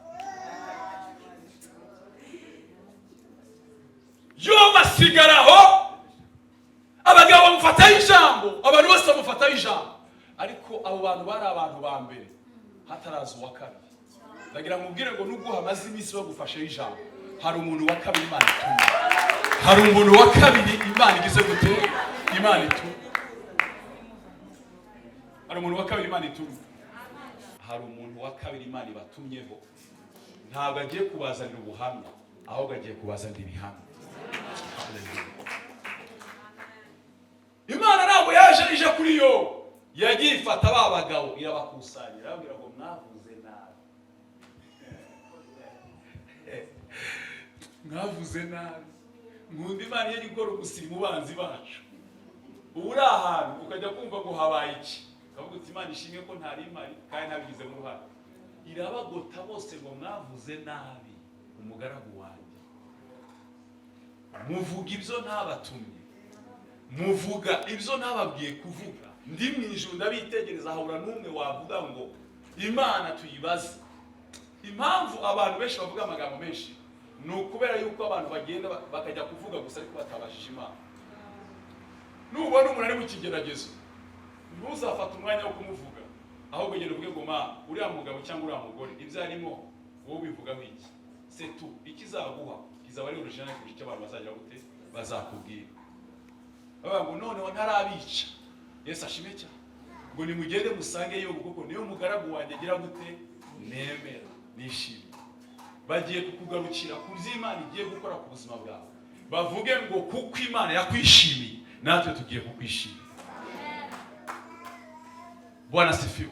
Yo basigaraho abagabo bamufataho ijambo, abantu bose bamufataho ijambo, ariko abo bantu bari abantu ba mbere hataraza uwa kabiri. Ndagira ngo ubwire ngo nubwo hamaze iminsi bagufasheho ijambo, hari umuntu wa kabiri Imana itumye. Hari umuntu wa kabiri Imana igize gute Imana itumye. Hari umuntu wa kabiri Imana itumye. hari umuntu wa kabiri Imana ibatumyeho, ntabwo agiye kubazanira ubuhamya, ahubwo agiye kubazanira ibihamya. Imana ntabwo yaje ije kuri yo, yagiye ifata ba bagabo irabakusanya, irababwira ngo mwavuze nabi, mwavuze nabi. Nkunda Imana iyo ikora ubusiri mu banzi bacu. Ubu uri ahantu ukajya kumva ngo habaye iki, ukavuga uti Imana ishimwe ko ntari imari kandi ntabigizemo uruhare. Irabagota bose ngo mwavuze nabi umugaragu wanjye, muvuga ibyo ntabatumye, muvuga ibyo ntababwiye kuvuga. Ndi mu ijuru ndabitegereza, habura n'umwe wavuga ngo Imana tuyibaze. Impamvu abantu benshi bavuga amagambo menshi ni ukubera yuko abantu bagenda bakajya kuvuga gusa ariko batabashije Imana. Nubona umuntu ari mu kigeragezo, ntuzafata umwanya wo kumuvuga, ahubwo genda uvuge ngo ma uriya mugabo cyangwa uriya mugore ibyo arimo wowe ubivugaho iki, c'est tout. Ikizaguha kizaba ari urujana kurusha icyo abantu bazajya gute bazakubwira. Baba ngo noneho ntarabica, Yesu ashime cyane, ngo nimugende musange yo kuko niyo mugaragu wanjye agira gute nemera nishimye. Bagiye kukugarukira ku by'Imana igiye gukora ku buzima bwawe, bavuge ngo kuko Imana yakwishimiye natwe tugiye kukwishimira. Bwana sifiwe.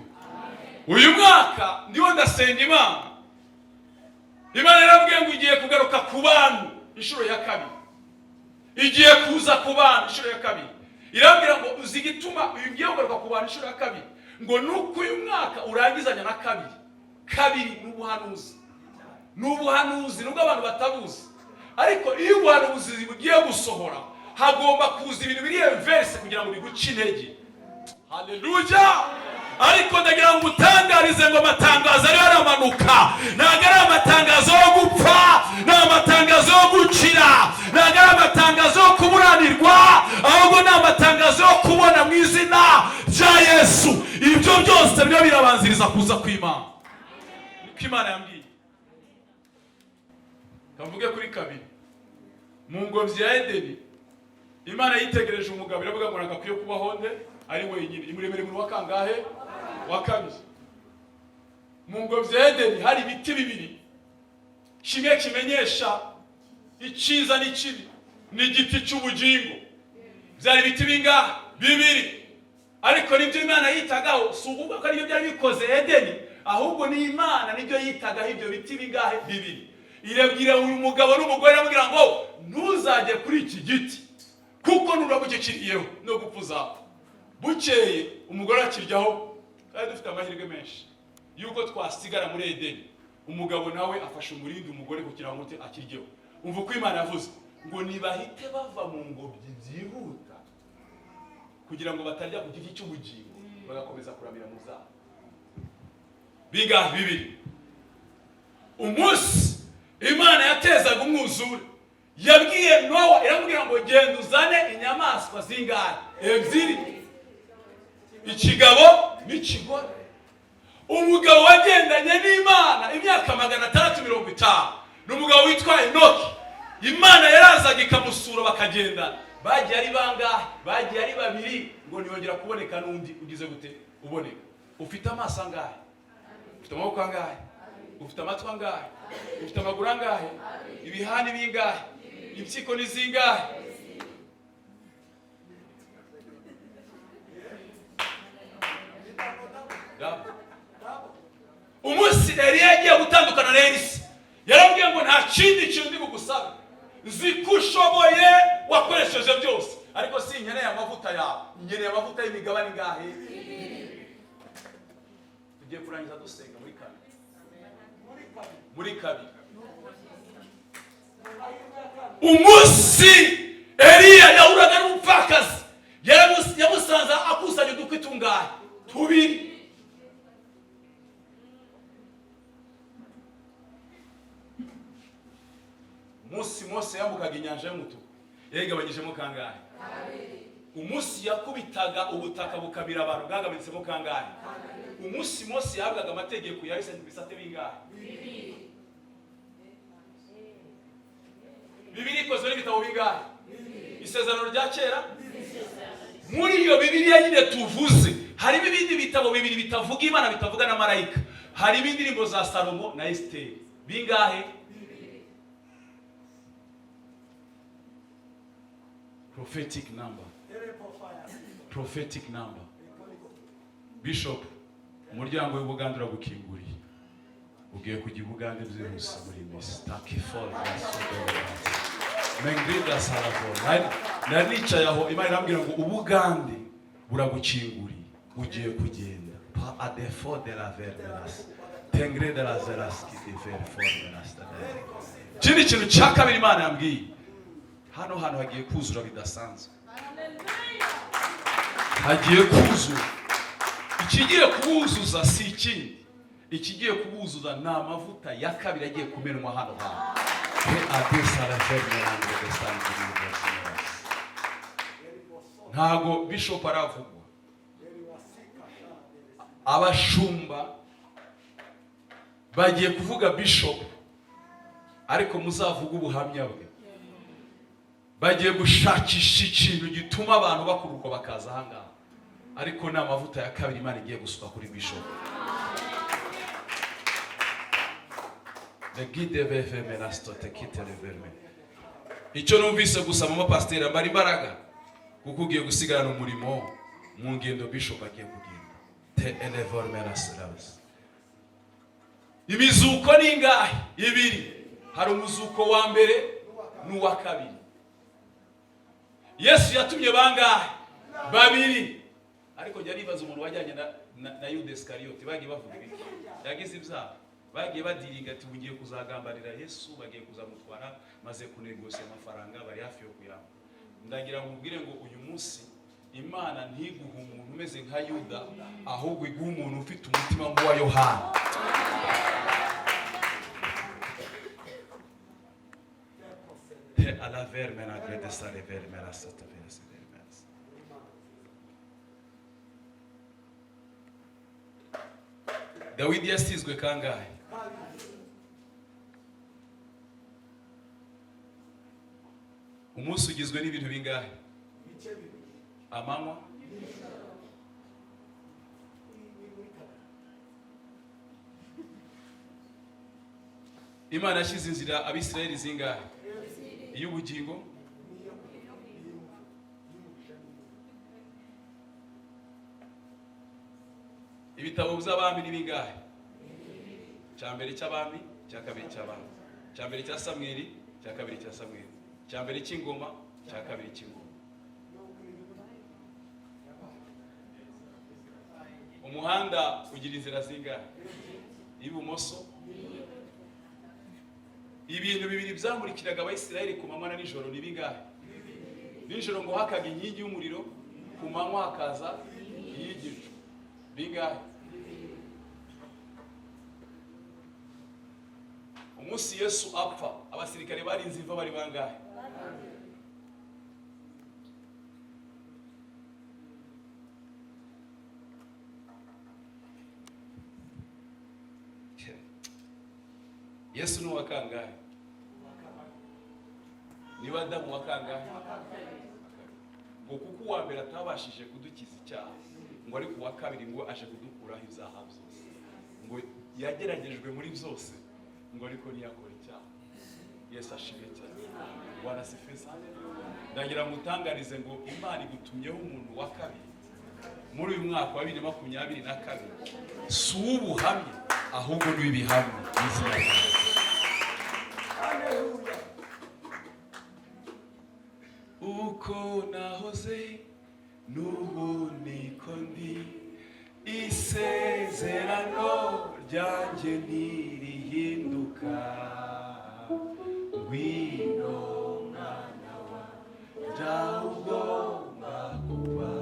Uyu mwaka ndiho ndasenga Imana. Imana yarabwiye ngo igiye kugaruka ku bantu inshuro ya kabiri, igiye kuza ku bantu inshuro ya kabiri. Irabwira ngo uzigituma ugiye kugaruka ku bantu inshuro ya kabiri, ngo nuko uyu mwaka urangizanya na kabiri n'ubuhanuzi. N'ubuhanuzi nubwo abantu batabuzi, ariko iyo ubuhanuzi bugiye gusohora hagomba kuza ibintu biri inverse kugira ngo biguce intege. Haleluya. Ariko ndagira ngo utangarize ngo amatangazo ari aramanuka, ntabwo ari amatangazo yo gupfa, ni amatangazo yo gukira, ntabwo ari amatangazo yo kuburanirwa, ahubwo ni amatangazo yo kubona mu izina rya Yesu. Ibyo byose byo birabanziriza kuza kw'Imana. Niko Imana yambwiye. Kavuge kuri kabiri. Mu ngobyi ya Edeni, Imana yitegereje umugabo iravuga ngo nagakwiye kubaho nde ari wenyine. Imuremere mu wakangahe wa kabiri. Mu ngobyi ya Edeni hari ibiti bibiri, kimwe kimenyesha icyiza n'ikibi, ni igiti cy'ubugingo. Byari ibiti bingahe? Bibiri. Ariko nibyo Imana yitagaho, si ukuvuga ko aribyo byari bikoze Edeni, ahubwo ni Imana nibyo yitagaho ibyo biti bingahe? Bibiri. Irabwira uyu mugabo n'umugore aramubwira ngo ntuzajye kuri iki giti kuko nurabugikiriyeho no gupfuza. Bukeye umugore akiryaho, kandi dufite amahirwe menshi yuko twasigara muri Edeni. Umugabo nawe afashe umurindi umugore kugira ngo akiryeho. Umva uko Imana yavuze ngo nibahite bava mu ngobyi byihuta kugira ngo batarya ku giti cy'ubugingo bagakomeza kuramira mu zabo. Bingahe? Bibiri. Umunsi Imana yatezaga umwuzure, yabwiye Nowa, iramubwira ngo genda uzane inyamaswa zingahe? Ebyiri, ikigabo n'ikigore. Umugabo wagendanye n'Imana imyaka 650 n'umugabo witwa Enoki. Imana yarazaga ikamusura bakagendana. Bagiye ari bangahe? Bagiye ari babiri, ngo niyongera kuboneka n'undi ugize gute uboneka. Ufite amaso angahe? Ufite amaboko angahe? Ufite amatwi angahe? Ufite amaguru angahe? Ibihani bingahe? Impyiko ni zingahe? Umunsi Eliya yagiye gutandukana na Elisa, yarambwiye ngo nta kindi kintu ndi bugusaba, nzi ko ushoboye wakoresheje byose, ariko si nkeneye amavuta yawe, nkeneye amavuta y'imigabane ingahe? Tugiye kurangiza dusenga muri kabiri. Umunsi Eliya yahuraga n'umupfakazi, yamusanze akusanya udukwi tungahe? Tubiri. Umunsi Mose yambukaga inyanja y'umutuku, yayigabanyijemo kangahe? Umunsi yakubitaga ubutaka bukabira abantu, bwagabanyitsemo kangahe? Umunsi Mose yahabwaga amategeko yahise bisate bingahe? Bibiri ikozwe n'ibitabo bingahe? Isezerano rya kera. Muri iyo Bibiliya nyine tuvuze, harimo ibindi bitabo bibiri bitavuga Imana, bitavuga na marayika. hari ibindirimbo za Salomo na Esther bingahe? Prophetic number. Prophetic number. Bishop, umuryango w'Ubugande uragukinguriye. Ugiye kujya Ubugande byihuse muri Miss Takifol. Mengrida Salafo. Nanicaye aho Imana irambwira ngo Ubugande buragukinguriye. Ugiye kugenda. Pa a défaut de la vermelas. Tengre de la zeras qui te fait formelas. Kindi kintu cya kabiri Imana yambwiye. Hano hagiye kuzura bidasanzwe. Hagiye kuzura. Ikigiye kubuzuza si ikindi. Ikigiye kubuzuza ni amavuta ya kabiri agiye kumenwa hano hantu. Ntago Bishop aravugwa. Abashumba bagiye kuvuga Bishop, ariko muzavuga ubuhamya bwe. Bagiye gushakisha ikintu gituma abantu bakuruka bakaza ahangaha, ariko ni amavuta ya kabiri Imana igiye gusuka kuri Bishop. Icyo numvise gusa mama pasiteri ambara imbaraga, kuko ugiye gusigarana umurimo mu ngendo Bishop agiye kugenda. Imizuko ni ingahe? Ibiri. Hari umuzuko wa mbere n'uwa kabiri. Yesu yatumye bangahe? Babiri. Ariko njya nibaza umuntu wajyanye na Yuda Iskariyoti bagiye bavuga ibiki? Yagize ibyaha. Bagiye badiringa ati ugiye kuzagambarira Yesu, bagiye kuzamutwara maze kunegosiya amafaranga bari hafi yo kuyamba. Ndagira ngo ubwire ngo uyu munsi Imana ntiguha umuntu umeze nka Yuda, ahubwo iguha umuntu ufite umutima nk'uwa Yohana. À la vermena de sa vermena sata verse vermens. Dawidi yasizwe kangahe? Umunsi ugizwe n'ibintu bingahe? Amanywa, Imana yashyize inzira Abisirayeli zingahe? Iy'ubugingo, ibitabo by'abami ni bingahe? Cya mbere cy'abami, cya kabiri cy'abami, cya mbere cya Samweli, cya kabiri cya Samweli, cya mbere cy'ingoma, cya kabiri cy'ingoma. Umuhanda ugira inzira zingahe? Ibumoso. Ibintu bibiri byamurikiraga Abayisirayeli ku manywa na nijoro ni bingahe? Nijoro ngo hakaga inkingi y'umuriro, ku manywa hakaza iy'igicu. Bingahe? Umunsi Yesu apfa, abasirikare barinze imva bari bangahe? Yesu ni uwa kangahe? Ni wa Adamu wa kangahe? Ngo kuko uwa mbere atabashije kudukiza icyaha, ngo ari kuwa kabiri ngo aje kudukuraho ibyaha byose. Ngo yageragejwe muri byose, ngo ariko ntiyakora icyaha. Yesu ashimwe cyane. Bwana sifeza. Ndagira ngo utangarize ngo Imana igutumyeho umuntu wa kabiri muri uyu mwaka wa 2022. Si ubuhamya ahubwo ni ibihamya. Uko nahoze n'ubu niko ndi, isezerano ryanjye ntirihinduka. Ngwino mwana wa jya ugomba kuba,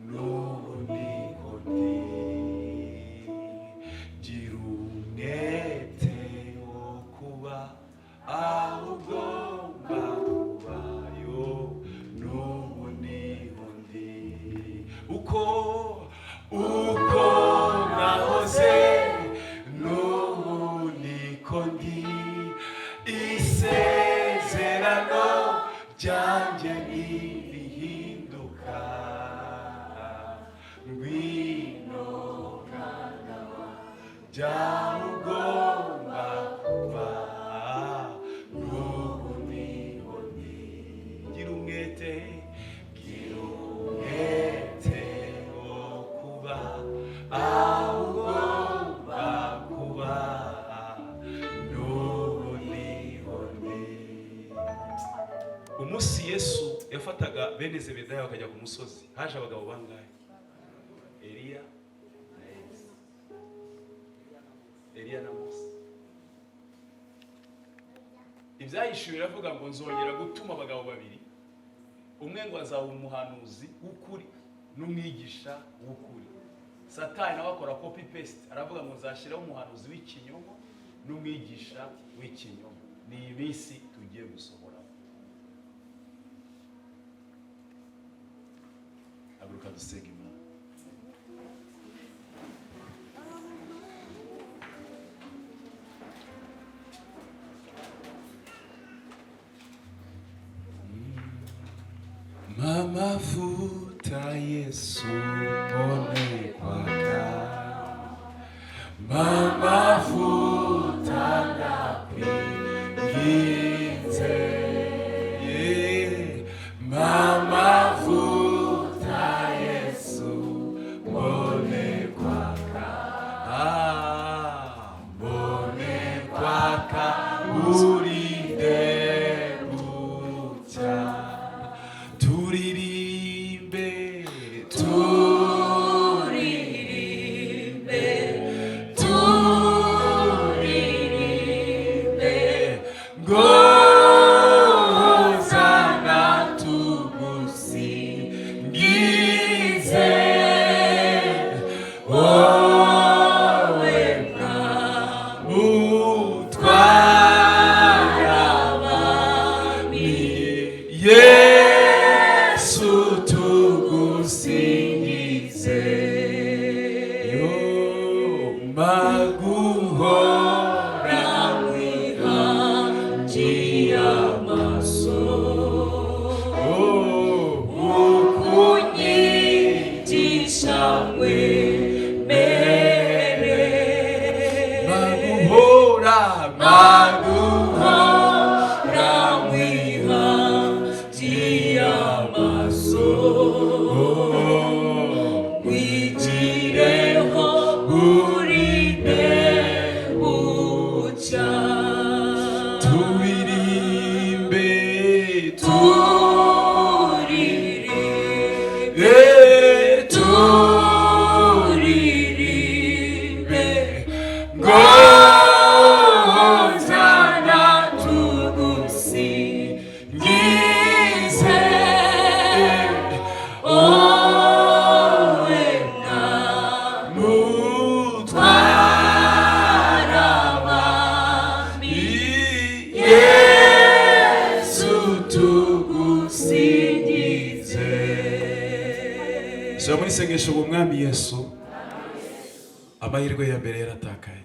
n'ubu niko ndi. Gira umwete wo kuba aho ugomba kuba, n'ubu niko ndi. Uko nahoze n'ubu niko ndi, isezerano byaba ugomba kuba n'ubu nibone. Gira umwete wo kuba aho ugomba kuba n'ubu nibone. Umunsi Yesu yafataga bene Zebedayo bakajya ku musozi, haje abagabo bangahe? Eliya na Mose. Ibyahishuwe biravuga ngo nzongera gutuma abagabo babiri, umwe ngo azaba umuhanuzi w'ukuri n'umwigisha w'ukuri. Satani nawe akora copy paste, aravuga ngo nzashyiraho umuhanuzi w'ikinyoma n'umwigisha w'ikinyoma. Ni ibisi tugiye gusohora. Haguruka dusenge Imana. Mafuta Yesu mbone kwaka, mafuta nakwinginze, mafuta Yesu mbone kwaka, mbone kwaka urinde guca. Turirimbe ngozana tugusingize, wowe mutwara abami, Yesu tugusingize, yo maguhora mwihangiye amaso, ukunyigisha wemere, maguhora mwihangiye amaso, wigireho urinde guca. Turirimbe ngozana tugusingize, wowe mutwara abami, Yesu tugusingize. Sura muri sengesho ngo Mwami Yesu, amahirwe ya mbere yaratakaye,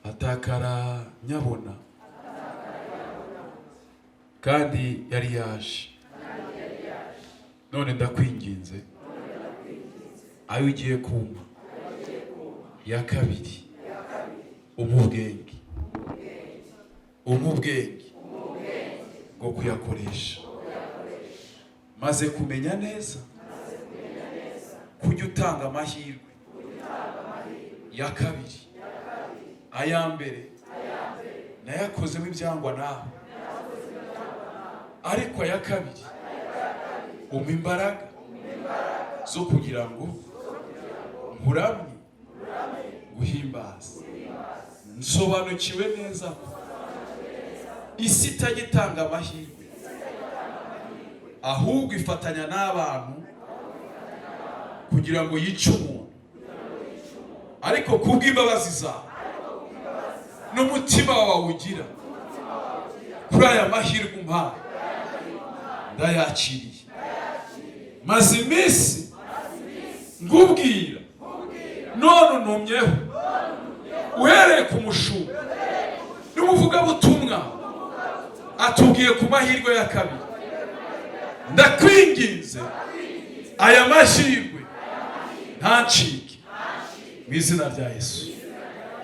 atakara nyabona, kandi yari yaje. None ndakwinginze ayo ugiye kumpa ya kabiri, umubwenge bwo kuyakoresha, maze kumenya neza kujya utanga amahirwe ya kabiri. Aya mbere nayakozemo ibyangwa nawe, ariko aya kabiri umpa imbaraga zo kugira ngo nkuramye, guhimbaza. Nsobanukiwe neza ko isi itagitanga amahirwe, ahubwo ifatanya n'abantu kugira ngo yice umuntu, ariko kubw'imbabazi zawe n'umutima wawe ugira kuri aya mahirwe umpaye, ndayakiriye. Maze iminsi ngubwira, none untumyeho uhereye ku mushumba n'umuvugabutumwa atubwiye ku mahirwe ya kabiri. Ndakwinginze aya mahirwe ntancike, mu izina rya Yesu.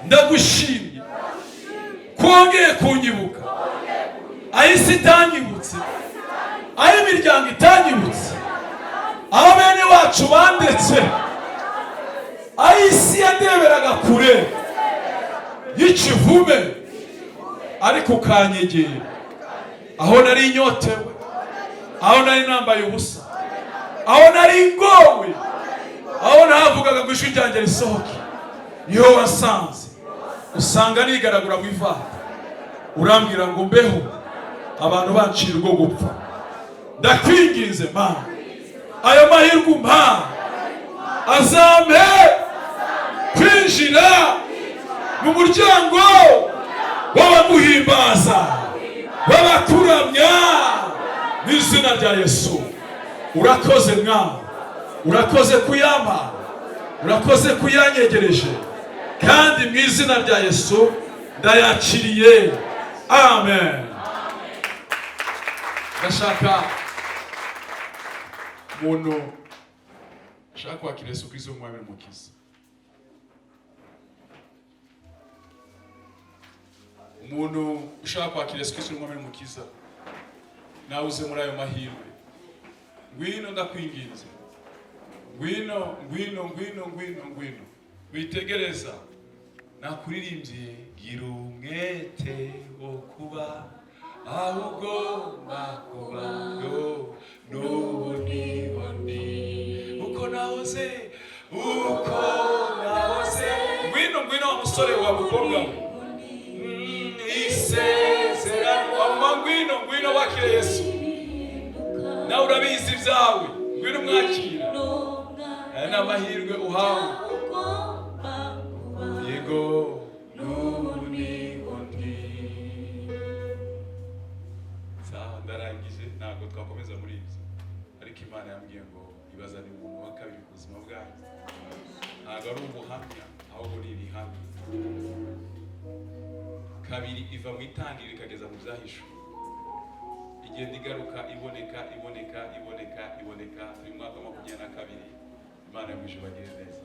Ndagushimye kongeye kunyibuka aho isi itanyibutse, aho imiryango itanyibutse, aho bene wacu bandetse, aho isi yandeberaga kure y'ikivume, ariko ukanyegera, aho nari inyotewe, aho nari nambaye ubusa, aho nari ngowe, aho navugaga ngo ijwi ryanjye risohoke, niho wasanze usanga nigaragura mu ivata, urambwira ngo mbeho abantu baciye urwo gupfa. Ndakwinginze Mana, ayo mahirwe umpa azampe kwinjira mu muryango w'abamuhimbaza, w'abakuramya mu izina rya Yesu. Urakoze Mwami, urakoze kuyampa, urakoze kuyanyegereje, kandi mu izina rya Yesu ndayakiriye. Amen. Ndashaka umuntu ushaka kwakira Yesu Kristo nk'umwami n'umukiza. Umuntu ushaka kwakira Yesu Kristo nk'umwami n'umukiza, nawe uze muri ayo mahirwe. Ngwino ndakwinginze, ngwino ngwino ngwino ngwino ngwino, witegereza nakuririmbye, gira umwete wo kuba aho ugomba kuba, n'ubu niho ndi, uko nahoze, uko nahoze. Ngwino ngwino wa musore wa mukobwa we, isezerano wama, ngwino ngwino wakire Yesu, nawe urabizi ibyawe, ngwino mwakira, aya ni amahirwe uhawe. Yego n'ubu niho ndi. Sawa, ndarangije, ntabwo twakomeza muri ibyo, ariko Imana yambwiye ngo ibazane umuntu wa kabiri ku buzima bwanyu. Ntabwo ari ubuhamya, ahubwo ni ibihamya. Kabiri iva mu itangiriro ikageza mu byahishuwe, igenda igaruka, iboneka iboneka iboneka iboneka. Turi mu mwaka wa 22. Imana yamwishe bagire neza.